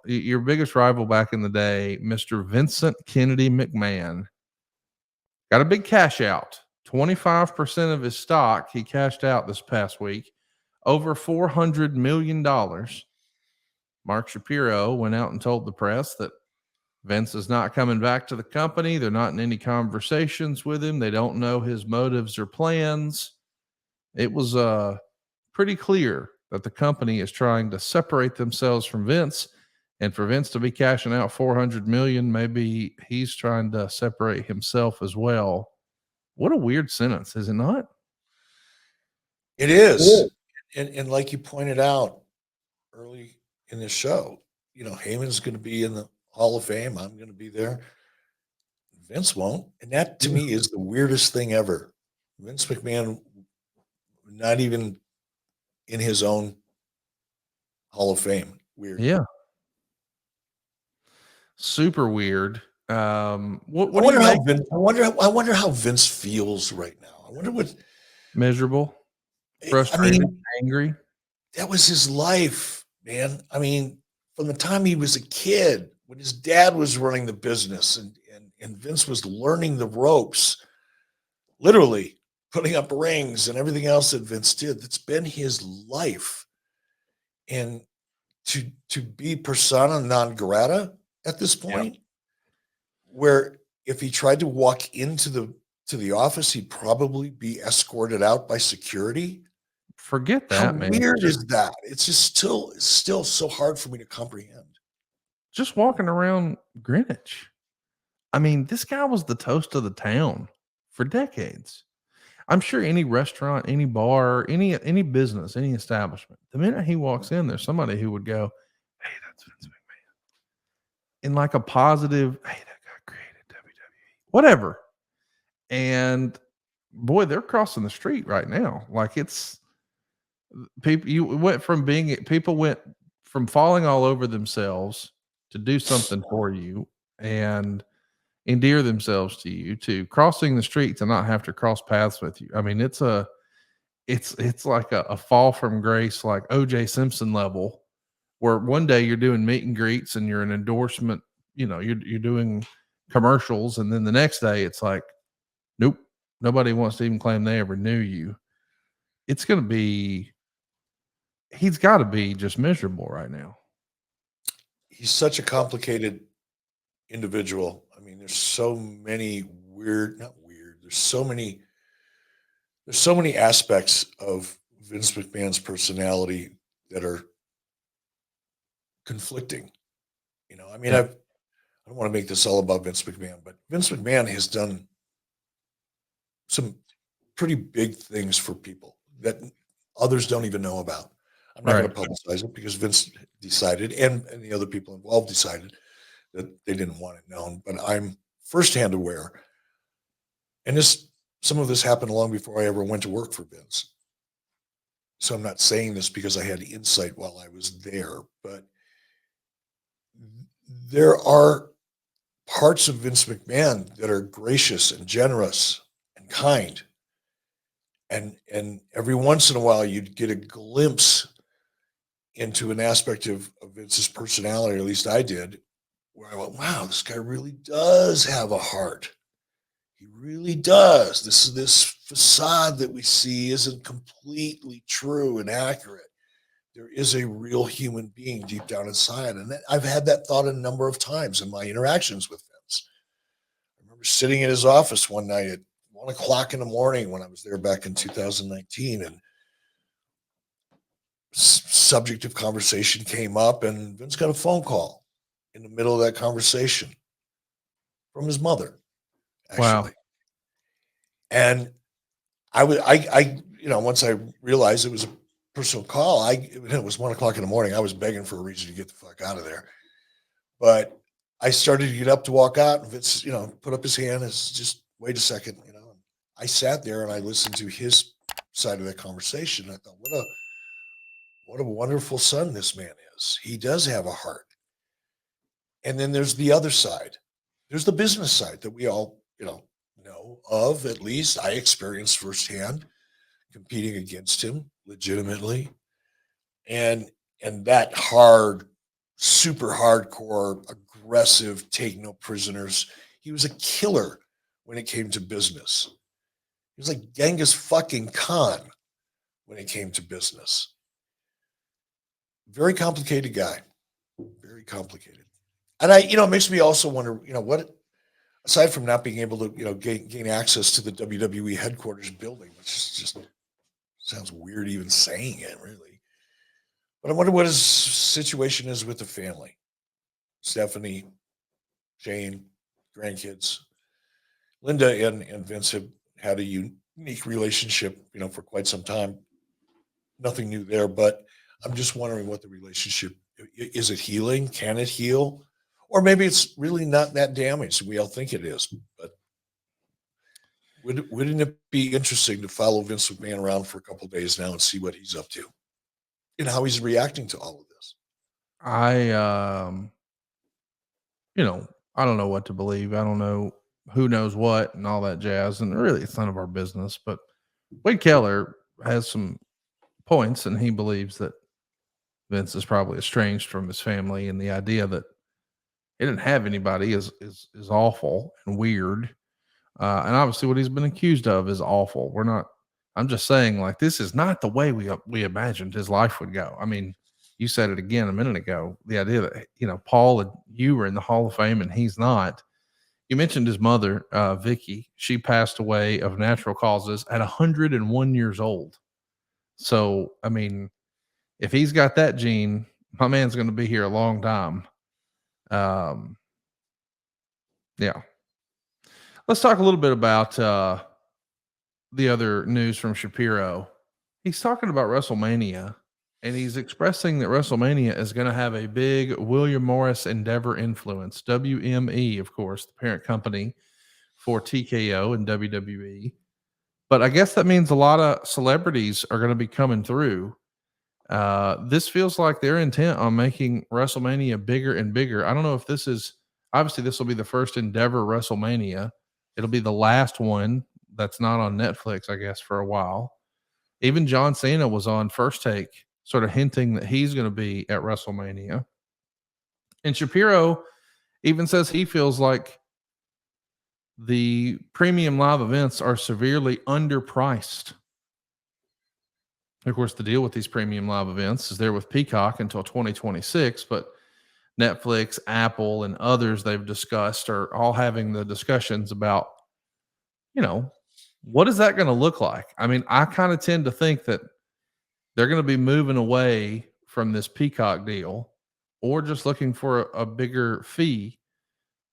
your biggest rival back in the day, Mr. Vincent Kennedy McMahon, got a big cash out. 25% of his stock he cashed out this past week, over $400 million. Mark Shapiro went out and told the press that Vince is not coming back to the company. They're not in any conversations with him. They don't know his motives or plans. It was pretty clear that the company is trying to separate themselves from Vince, and for Vince to be cashing out 400 million, maybe he's trying to separate himself as well. What a weird sentence, is it not? It is. And like you pointed out early in this show, Heyman's going to be in the Hall of Fame. I'm going to be there. Vince won't. And that to me is the weirdest thing ever. Vince McMahon, not even in his own Hall of Fame. Weird. Yeah. Super weird. I wonder how Vince feels right now. I wonder what. Miserable, frustrated, angry. That was his life, man. I mean, from the time he was a kid, when his dad was running the business and Vince was learning the ropes, literally putting up rings and everything else that Vince did, that's been his life. And to be persona non grata at this point, where if he tried to walk into the office, he'd probably be escorted out by security. Forget that, How man. weird is that? It's just still so hard for me to comprehend. Just walking around Greenwich. I mean, this guy was the toast of the town for decades. I'm sure any restaurant, any bar, any business, any establishment, the minute he walks in, there's somebody who would go, "Hey, that's Vince McMahon," in like a positive, "Hey, that guy created WWE," whatever. And boy, they're crossing the street right now. Like it's people. People went from falling all over themselves to do something for you and endear themselves to you, to crossing the street to not have to cross paths with you. I mean, it's like a fall from grace, like OJ Simpson level, where one day you're doing meet and greets and you're an endorsement, you're doing commercials, and then the next day it's like, nope, nobody wants to even claim they ever knew you. It's going to be, he's got to be just miserable right now. He's such a complicated individual. I mean, there's so many there's so many aspects of Vince McMahon's personality that are conflicting. I mean, I don't want to make this all about Vince McMahon, but Vince McMahon has done some pretty big things for people that others don't even know about. I'm not going to publicize it because Vince decided, and the other people involved decided, that they didn't want it known. But I'm firsthand aware, and some of this happened long before I ever went to work for Vince. So I'm not saying this because I had insight while I was there, but there are parts of Vince McMahon that are gracious and generous and kind. And every once in a while, you'd get a glimpse into an aspect of Vince's personality, or at least I did, where I went, wow, this guy really does have a heart. He really does. This facade that we see isn't completely true and accurate. There is a real human being deep down inside. And I've had that thought a number of times in my interactions with Vince. I remember sitting in his office one night at 1 o'clock in the morning when I was there back in 2019, and subject of conversation came up, and Vince got a phone call in the middle of that conversation from his mother, actually. Wow. And once I realized it was a personal call, it was 1 o'clock in the morning. I was begging for a reason to get the fuck out of there. But I started to get up to walk out, and Vince, put up his hand and said, just wait a second, I sat there and I listened to his side of that conversation. I thought, what a wonderful son this man is. He does have a heart. And then there's the other side. There's the business side that we all, know of. At least I experienced firsthand, competing against him legitimately. And that hard super hardcore, aggressive, take no prisoners. He was a killer when it came to business. He was like Genghis fucking Khan when it came to business. Very complicated guy. Very complicated. And it makes me also wonder, what, aside from not being able to, gain access to the WWE headquarters building, which just sounds weird even saying it, really. But I wonder what his situation is with the family. Stephanie, Jane, grandkids. Linda and Vince have had a unique relationship, for quite some time. Nothing new there, but I'm just wondering what the relationship is. It healing? Can it heal? Or maybe it's really not that damaged. We all think it is, but wouldn't it be interesting to follow Vince McMahon around for a couple of days now and see what he's up to and how he's reacting to all of this? I I don't know what to believe. I don't know who knows what and all that jazz. And really, it's none of our business. But Wade Keller has some points, and he believes that Vince is probably estranged from his family, and the idea that he didn't have anybody is awful and weird. And obviously, what he's been accused of is awful. We're not. I'm just saying, like, this is not the way we imagined his life would go. I mean, you said it again a minute ago. The idea that Paul and you were in the Hall of Fame and he's not. You mentioned his mother, Vicky. She passed away of natural causes at 101 years old. So, I mean, if he's got that gene, my man's going to be here a long time. Yeah. Let's talk a little bit about the other news from Shapiro. He's talking about WrestleMania, and he's expressing that WrestleMania is going to have a big William Morris Endeavor influence. WME, of course, the parent company for TKO and WWE. But I guess that means a lot of celebrities are going to be coming through. This feels like they're intent on making WrestleMania bigger and bigger. I don't know if this is obviously this will be the first Endeavor WrestleMania. It'll be the last one that's not on Netflix, I guess, for a while. Even John Cena was on First Take, sort of hinting that he's going to be at WrestleMania. And Shapiro even says he feels like the premium live events are severely underpriced. Of course, the deal with these premium live events is they're with Peacock until 2026, but Netflix, Apple, and others they've discussed are all having the discussions about, what is that going to look like? I mean, I kind of tend to think that they're going to be moving away from this Peacock deal or just looking for a bigger fee.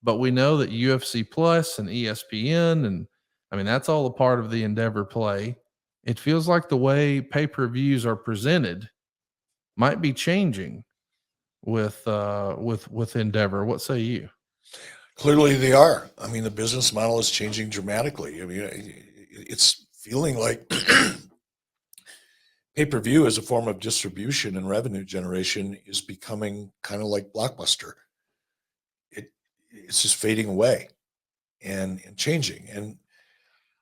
But we know that UFC Plus and ESPN, and I mean, that's all a part of the Endeavor play. It feels like the way pay-per-views are presented might be changing with Endeavor. What say you? Clearly they are. I mean, the business model is changing dramatically. I mean, it's feeling like pay-per-view as a form of distribution and revenue generation is becoming kind of like Blockbuster. It's just fading away and changing. And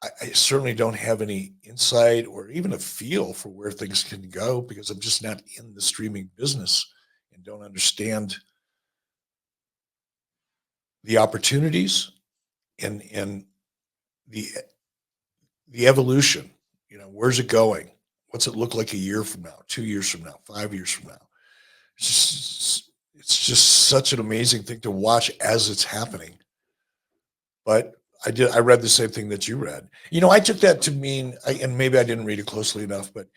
I certainly don't have any insight or even a feel for where things can go because I'm just not in the streaming business and don't understand the opportunities and the evolution. Where's it going? What's it look like a year from now, 2 years from now, 5 years from now? It's just such an amazing thing to watch as it's happening. But I read the same thing that you read. I took that to mean, and maybe I didn't read it closely enough, but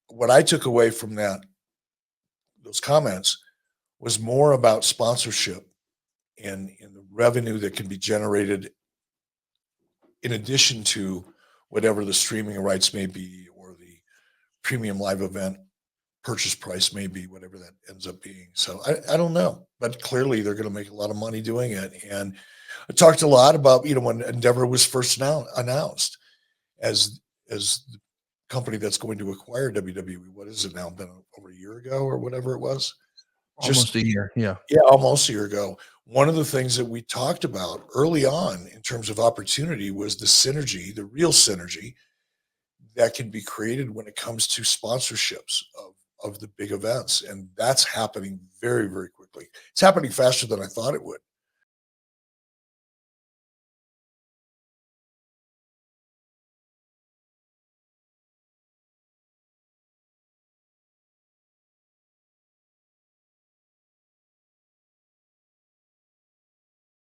what I took away from those comments was more about sponsorship and the revenue that can be generated in addition to whatever the streaming rights may be or the premium live event purchase price may be, whatever that ends up being. So I don't know, but clearly they're going to make a lot of money doing it. And I talked a lot about, when Endeavor was first announced as the company that's going to acquire WWE. What is it now? Been over a year ago or whatever it was? Almost a year. Yeah. Yeah, almost a year ago. One of the things that we talked about early on in terms of opportunity was the synergy, the real synergy that can be created when it comes to sponsorships of the big events. And that's happening very, very quickly quickly. It's happening faster than I thought it would.